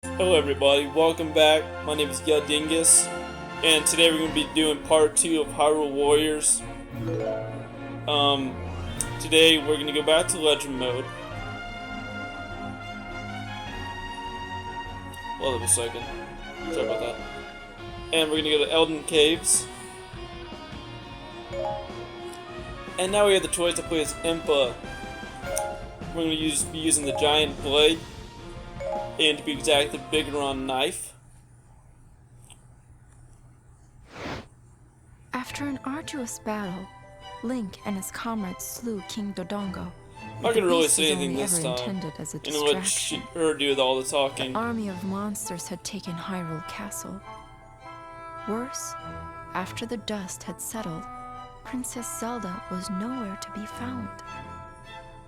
Hello everybody, welcome back. My name is YaDingus, and today we're going to be doing part 2 of Hyrule Warriors. Today we're going to go back to Legend mode. Hold up a second. Sorry about that. And we're going to go to Elden Caves. And now we have the choice to play as Impa. We're going to be using the giant blade. And to be exact, the Biggoron knife. After an arduous battle, Link and his comrades slew King Dodongo. I'm not gonna really say anything this time. As a I'm gonna let her do all the talking. The army of monsters had taken Hyrule Castle. Worse, after the dust had settled, Princess Zelda was nowhere to be found.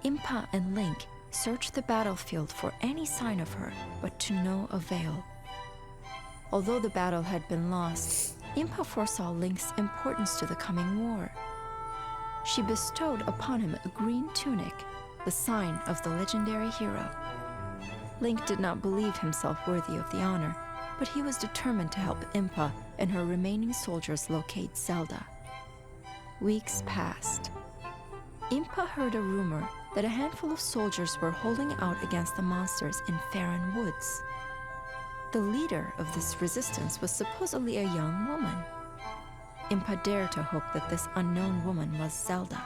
Impa and Link searched the battlefield for any sign of her, but to no avail. Although the battle had been lost, Impa foresaw Link's importance to the coming war. She bestowed upon him a green tunic, the sign of the legendary hero. Link did not believe himself worthy of the honor, but he was determined to help Impa and her remaining soldiers locate Zelda. Weeks passed. Impa heard a rumor that a handful of soldiers were holding out against the monsters in Faron Woods. The leader of this resistance was supposedly a young woman. Impa dared to hope that this unknown woman was Zelda.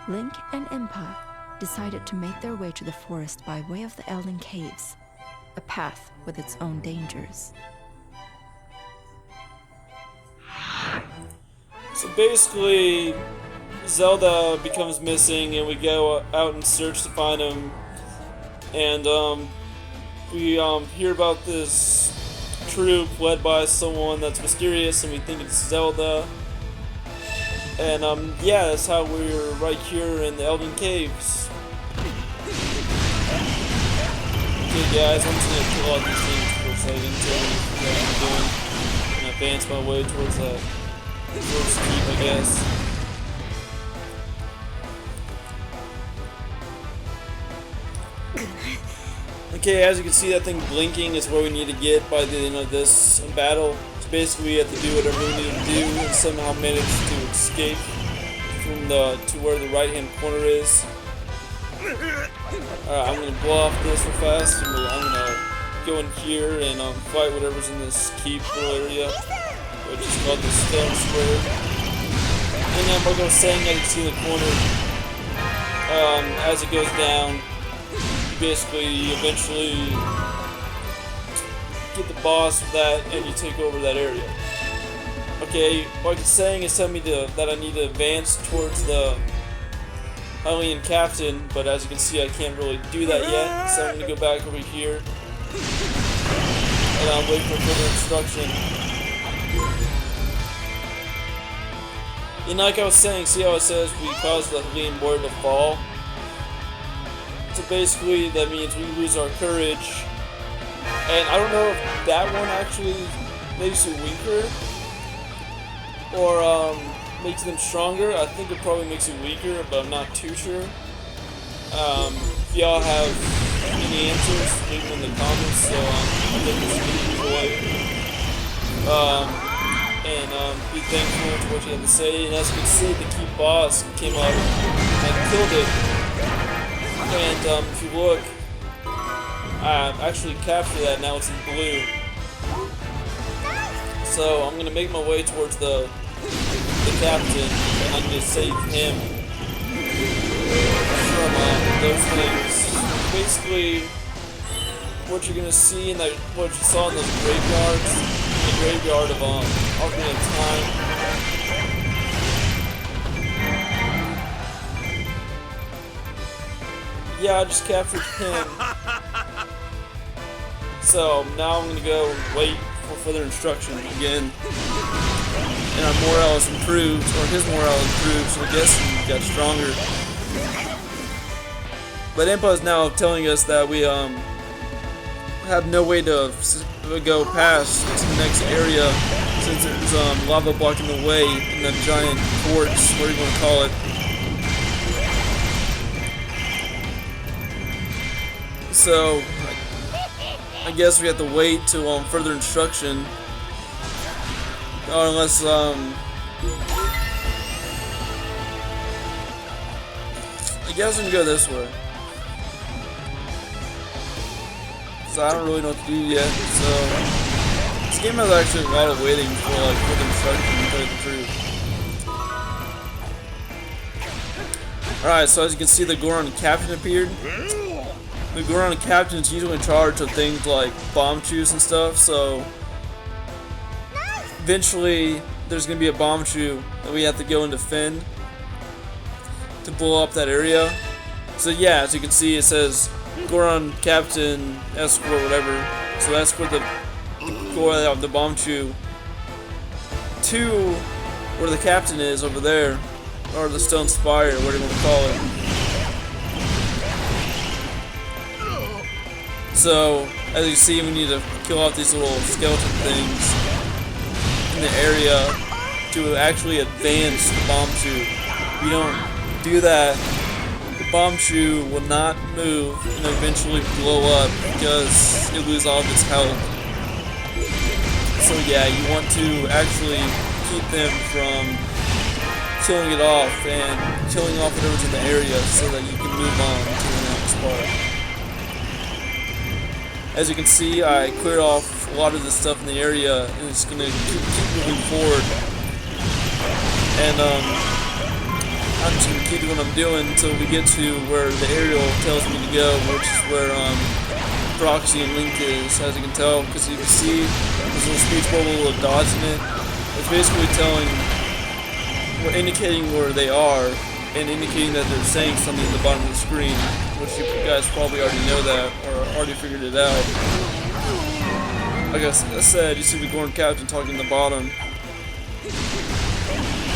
Link and Impa decided to make their way to the forest by way of the Elden Caves, a path with its own dangers. So basically, Zelda becomes missing, and we go out and search to find him. And we hear about this troop led by someone that's mysterious, and we think it's Zelda. And yeah, that's how we're right here in the Elden Caves. Okay, guys, I'm just gonna kill all these things for a second, so what I'm doing, and advance my way towards that first keep, I guess. Okay, as you can see, that thing blinking is where we need to get by the end of this battle. So basically, we have to do whatever we need to do and somehow manage to escape from to where the right-hand corner is. Alright, I'm gonna blow off this real fast, and I'm gonna go in here and fight whatever's in this keep area, which is called the Stone Square. And then like I was saying, as you can see in the corner, as it goes down, basically you eventually get the boss of that and you take over that area. Okay, like it's saying is telling me that I need to advance towards the alien captain, but as you can see I can't really do that yet, so I'm going to go back over here and I'll wait for further instruction. And like I was saying, see how it says we caused the alien board to fall? So basically, that means we lose our courage. And I don't know if that one actually makes you weaker or makes them stronger. I think it probably makes you weaker, but I'm not too sure. If y'all have any answers, leave them in the comments. So I think this video and be thankful for what you have to say. And as you can see, the key boss came up and killed it. And if you look, I actually captured that, now it's in blue. So I'm going to make my way towards the captain, and I'm going to save him from those things. Basically, what you're going to see in that, what you saw in those graveyards, the graveyard of Ocarina of Time. Yeah, I just captured him. So now I'm gonna go and wait for further instruction again. And our morale is improved, or his morale is improved, so I guess he got stronger. But Impa is now telling us that we have no way to go past to the next area since there's lava blocking the way in the giant quartz, whatever you want to call it. So I guess we have to wait till further instruction, or unless I guess we can go this way. So I don't really know what to do yet. So this game has actually a lot of waiting for like further instruction, to tell you the truth. Alright, so as you can see, the Goron Captain appeared. The Goron Captain is usually in charge of things like bomb chews and stuff, so eventually there's going to be a bomb chew that we have to go and defend to blow up that area. So yeah, as you can see, it says Goron Captain escort whatever. So escort the bomb chew to where the captain is over there. Or the Stone Spire, or whatever you want to call it. So, as you see, we need to kill off these little skeleton things in the area to actually advance the bomb chew. If you don't do that, the bomb chew will not move and eventually blow up because it loses all of its health. So yeah, you want to actually keep them from killing it off and killing off whatever's in the area so that you can move on to the next part. As you can see, I cleared off a lot of the stuff in the area and it's going to keep moving forward. And I'm just going to keep doing what I'm doing until we get to where the aerial tells me to go, which is where Proxy and Link is, as you can tell, because you can see there's a little speech bubble with dots in it. It's basically we're indicating where they are and indicating that they're saying something at the bottom of the screen, which you guys probably already know that or already figured it out. Like I said, you see the Goron Captain talking at the bottom,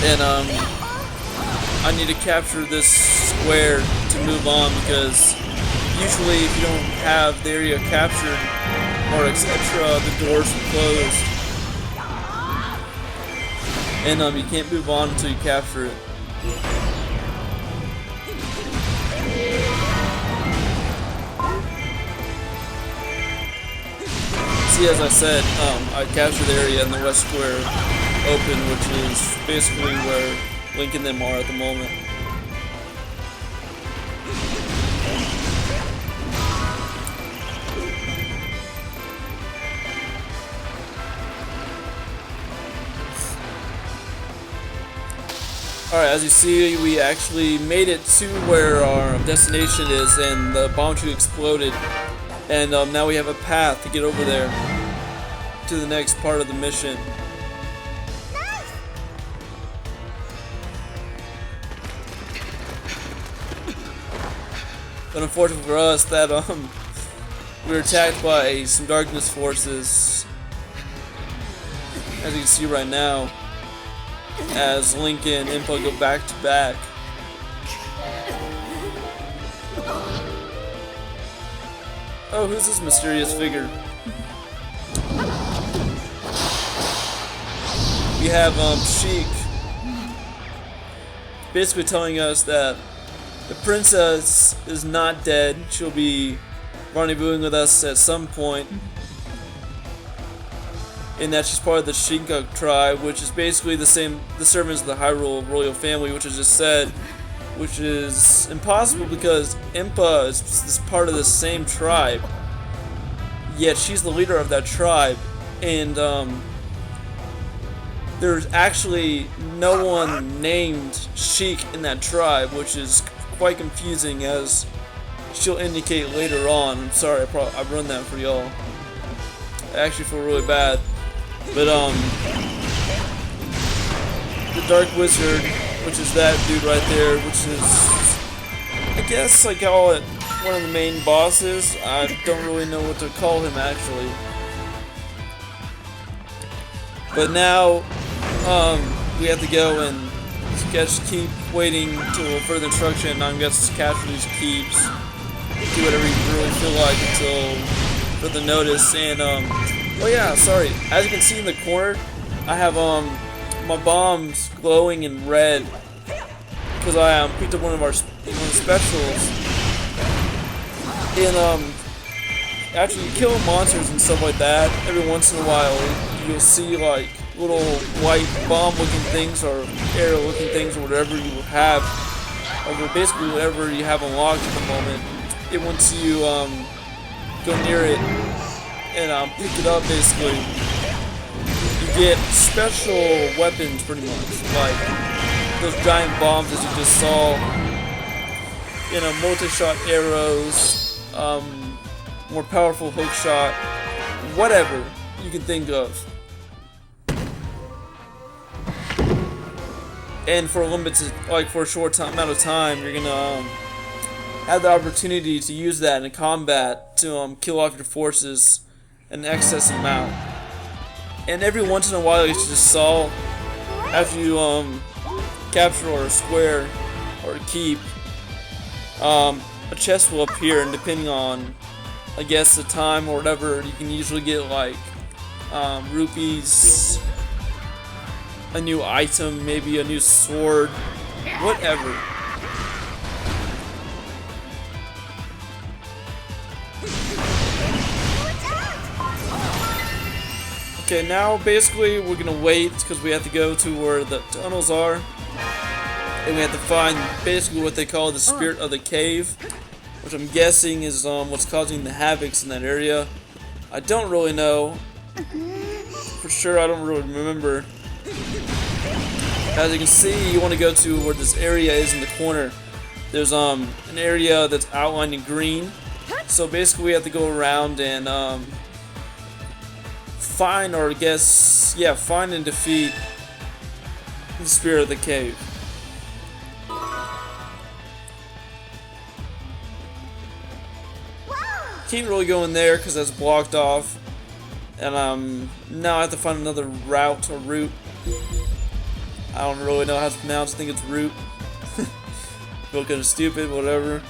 and I need to capture this square to move on because usually if you don't have the area captured or etc., the doors are closed. And you can't move on until you capture it. See, as I said, I captured the area in the West Square open, which is basically where Link and them are at the moment. Alright, as you see, we actually made it to where our destination is and the bomb chew exploded. And now we have a path to get over there to the next part of the mission. But unfortunately for us, that we were attacked by some darkness forces, as you can see right now, as Link and Impa go back to back. Oh, who's this mysterious figure? We have Sheik basically telling us that the princess is not dead. She'll be rendezvousing with us at some point. And that she's part of the Shinka tribe, which is basically the servants of the Hyrule royal family, which I just said, which is impossible because Impa is part of the same tribe, yet she's the leader of that tribe, and there's actually no one named Sheik in that tribe, which is quite confusing, as she'll indicate later on. I'm sorry, I run that for y'all. I actually feel really bad. But the Dark Wizard, which is that dude right there, which is, I guess I call it one of the main bosses. I don't really know what to call him actually. But now we have to go and just keep waiting till further instruction. I'm going to capture these keeps, do whatever you really feel like until further notice. And oh yeah, sorry. As you can see in the corner, I have my bombs glowing in red because I picked up one of the specials. And after you kill monsters and stuff like that, every once in a while you'll see like little white bomb-looking things or arrow-looking things or whatever you have, or basically whatever you have unlocked at the moment. And once you go near it and pick it up, basically, you get special weapons, pretty much, like those giant bombs as you just saw, you know, multi-shot arrows, more powerful hook shot, whatever you can think of. And for a limited, like for a short amount of time, you're gonna have the opportunity to use that in combat to kill off your forces an excess amount. And every once in a while, you just saw after you capture or square or keep, a chest will appear, and depending on, I guess, the time or whatever, you can usually get like rupees, a new item, maybe a new sword, whatever. Okay, now basically we're gonna wait because we have to go to where the tunnels are, and we have to find basically what they call the spirit of the cave, which I'm guessing is what's causing the havocs in that area. I don't really know for sure. I don't really remember. As you can see, you want to go to where this area is in the corner. There's an area that's outlined in green. So basically we have to go around and find, or I guess, yeah, find and defeat the spirit of the cave. Can't really go in there because that's blocked off. And now I have to find another route or route. I don't really know how to pronounce. I think it's route. Feel kind of stupid, whatever.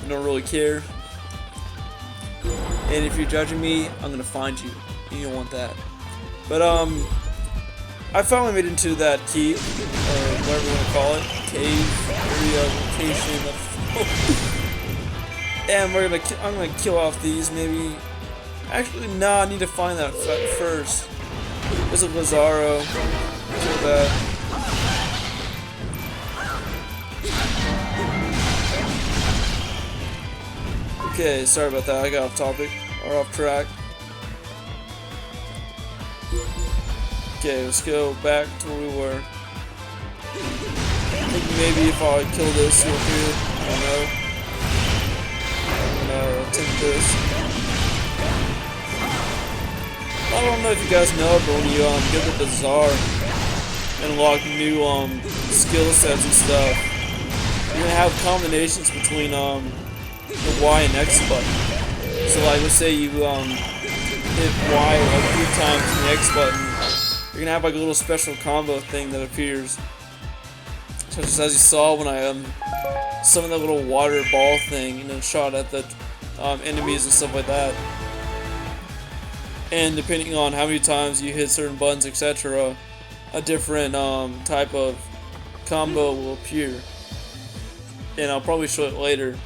I don't really care. And if you're judging me, I'm gonna find you. You don't want that. But I finally made it into that keep, or whatever you want to call it, cave area location. And I'm gonna kill off these maybe. Actually, no, I need to find that first. There's a Lazaro. Kill that. Okay, sorry about that. I got off topic or off track. Okay, let's go back to where we were. I think maybe if I kill this real quick, I don't know. I'm gonna attempt this. I don't know if you guys know, but when you get the bazaar and unlock new skill sets and stuff, you're gonna have combinations between the Y and X button. So like, let's say you hit Y like 3 times and the X button, you're gonna have like a little special combo thing that appears. Such as you saw when I summoned that little water ball thing and then shot at the enemies and stuff like that. And depending on how many times you hit certain buttons, etc., a different type of combo will appear. And I'll probably show it later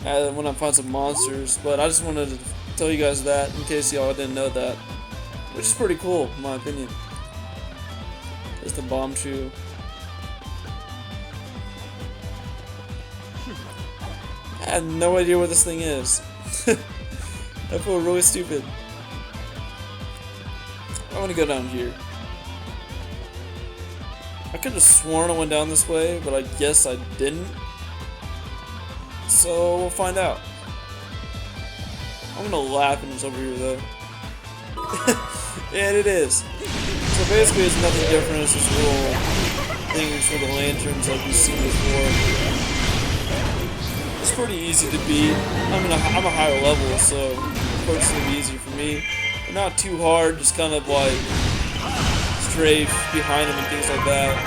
when I find some monsters. But I just wanted to tell you guys that in case y'all didn't know that, which is pretty cool in my opinion. It's the bomb shoe. I had no idea what this thing is. I feel really stupid. I want to go down here. I could have sworn I went down this way, but I guess I didn't. So we'll find out. I'm gonna laugh when it's over here though. And it is. So basically it's nothing different, it's just little things for the lanterns like we've seen before. It's pretty easy to beat. I'm a higher level, so of course it's gonna be easier for me. But not too hard, just kind of like strafe behind him and things like that.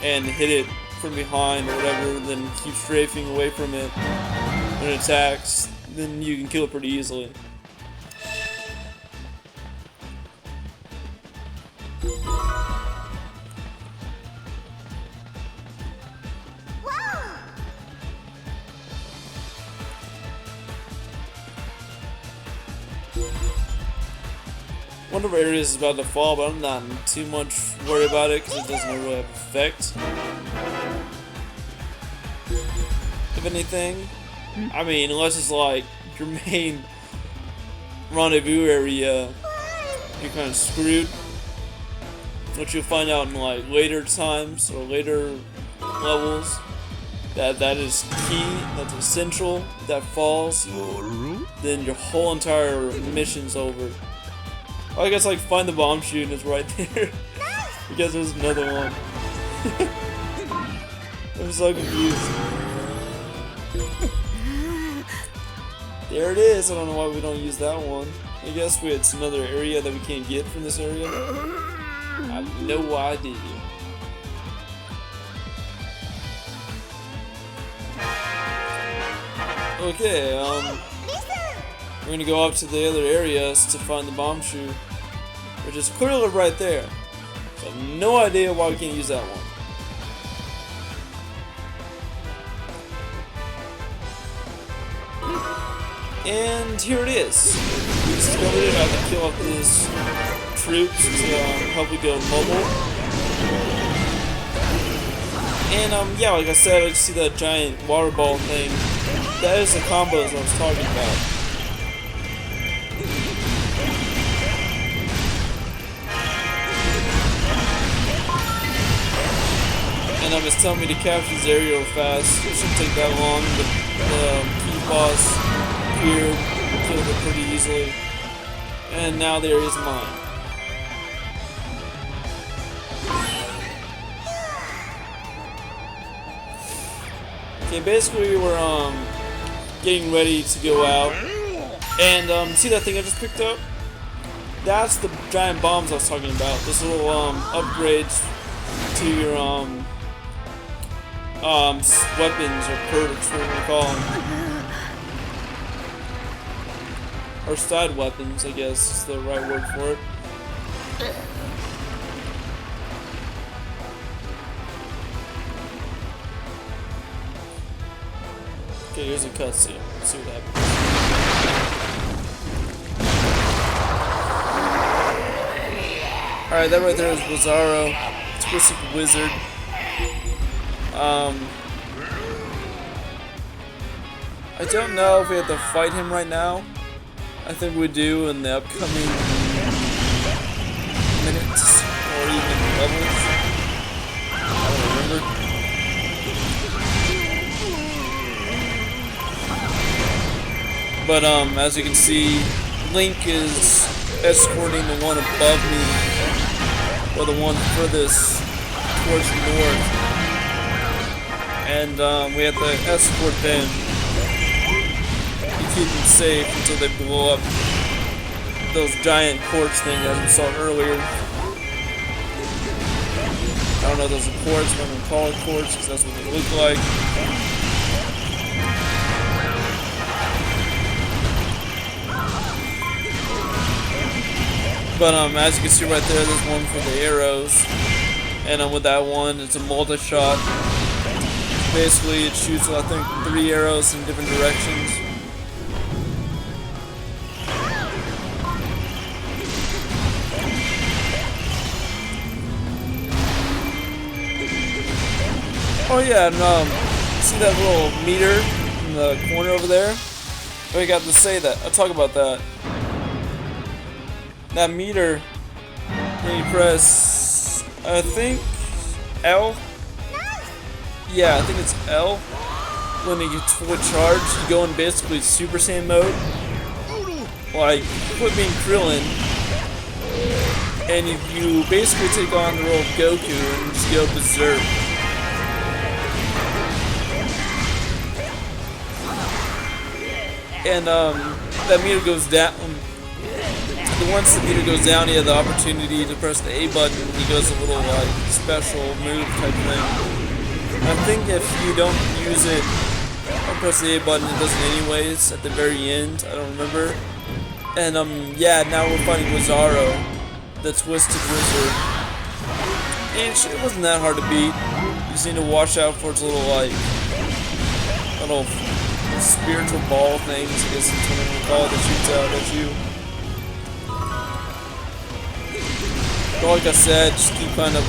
And hit it from behind or whatever, then keep strafing away from it when it attacks, then you can kill it pretty easily. One of our areas is about to fall, but I'm not too much worried about it because it doesn't really have effect. If anything, I mean, unless it's like your main rendezvous area, you're kind of screwed. Which you'll find out in like later times or later levels. That is key, that's essential. If that falls, then your whole entire mission's over. Oh, I guess like find the bomb chute and it's right there. Because there's another one. I'm so confused. There it is. I don't know why we don't use that one. I guess it's another area that we can't get from this area. I have no idea. Okay, we're gonna go up to the other areas to find the bomb chute, which is clearly right there. So I have no idea why we can't use that one. And here it is. We discovered it. I have to kill off these troops to help we go mobile. And yeah, like I said, I can see that giant water ball thing. That is the combos I was talking about. And it's telling me to capture this area real fast. It shouldn't take that long. The key boss appeared, killed it pretty easily. And now the area's mine. Okay, basically we're getting ready to go out. And see that thing I just picked up? That's the giant bombs I was talking about. This little upgrades to your weapons or perks, whatever you call them. Or side weapons, I guess is the right word for it. Okay, here's a cutscene. Let's see what happens. Alright, that right there is Bizarro. Twisted Wizard. I don't know if we have to fight him right now. I think we do in the upcoming minutes or even levels. I don't remember. But as you can see, Link is escorting the one above me, or the one furthest towards the north, and we have to escort them to keep them safe until they blow up those giant quartz things as we saw earlier. I don't know if those are quartz, but I'm gonna call it quartz because that's what they look like. But as you can see right there, there's one for the arrows, and with that one, it's a multi-shot. Basically, it shoots, I think, 3 arrows in different directions. Oh yeah, and see that little meter in the corner over there? I got to say that. I'll talk about that. That meter, when you press, I think, L? Yeah, I think it's L. When it gets fully charged, you go in basically Super Saiyan mode. Like, quit being Krillin. And you basically take on the role of Goku and just go berserk. And that meter goes down. Once the meter goes down, you have the opportunity to press the A button. He goes a little like special move type thing. I think if you don't use it or press the A button, it does it anyways at the very end. I don't remember. And yeah, now we're fighting Bizarro, the Twisted Wizard. And it wasn't that hard to beat. You just need to watch out for its little like little spiritual ball things. I guess that's what I'm gonna call it, that shoots out at you. But like I said, just keep kind of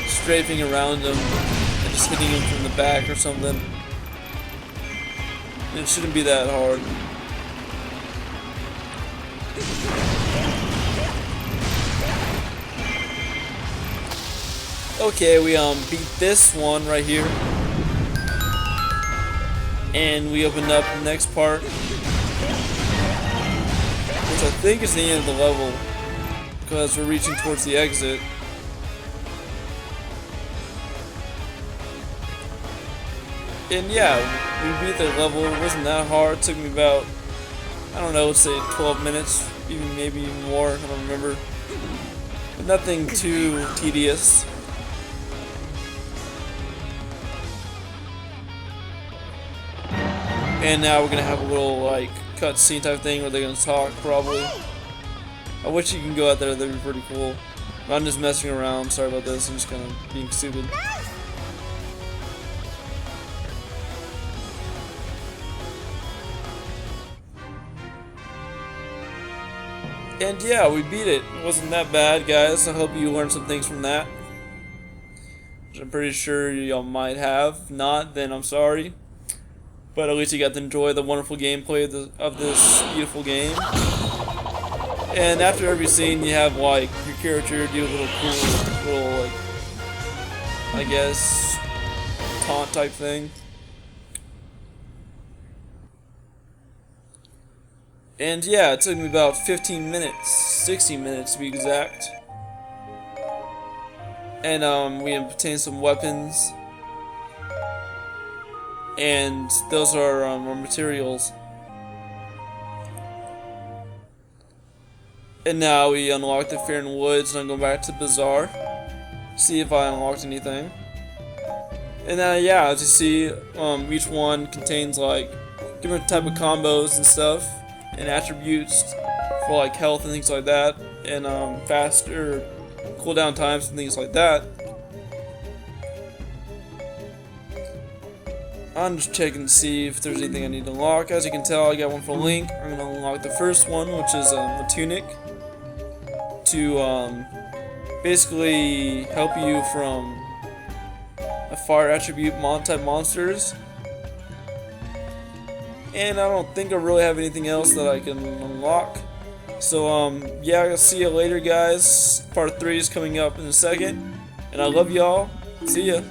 strafing around them and just hitting them from the back or something. And it shouldn't be that hard. Okay, we beat this one right here. And we opened up the next part, which I think is the end of the level, because we're reaching towards the exit. And yeah, we beat the level. It wasn't that hard. It took me about, I don't know, let's say 12 minutes, even maybe even more, I don't remember. But nothing too tedious. And now we're gonna have a little like cutscene type thing where they're gonna talk probably. I wish you can go out there, that'd be pretty cool. But I'm just messing around, sorry about this, I'm just kinda being stupid. And yeah, we beat it. It wasn't that bad, guys. I hope you learned some things from that. Which I'm pretty sure y'all might have. If not, then I'm sorry. But at least you got to enjoy the wonderful gameplay of this beautiful game. And after every scene, you have like your character do a little cool, little like, I guess, taunt type thing. And yeah, it took me about 15 minutes, 16 minutes to be exact. And we obtained some weapons. And those are our materials. And now we unlocked the Fair Woods, and I'm going back to the Bazaar. See if I unlocked anything. And yeah, as you see, each one contains like different type of combos and stuff, and attributes for like health and things like that, and faster cooldown times and things like that. I'm just checking to see if there's anything I need to unlock. As you can tell, I got one for Link. I'm going to unlock the first one, which is the tunic, to basically help you from a fire attribute type monsters. And I don't think I really have anything else that I can unlock. So yeah, I'll see you later, guys. Part 3 is coming up in a second. And I love y'all. See ya.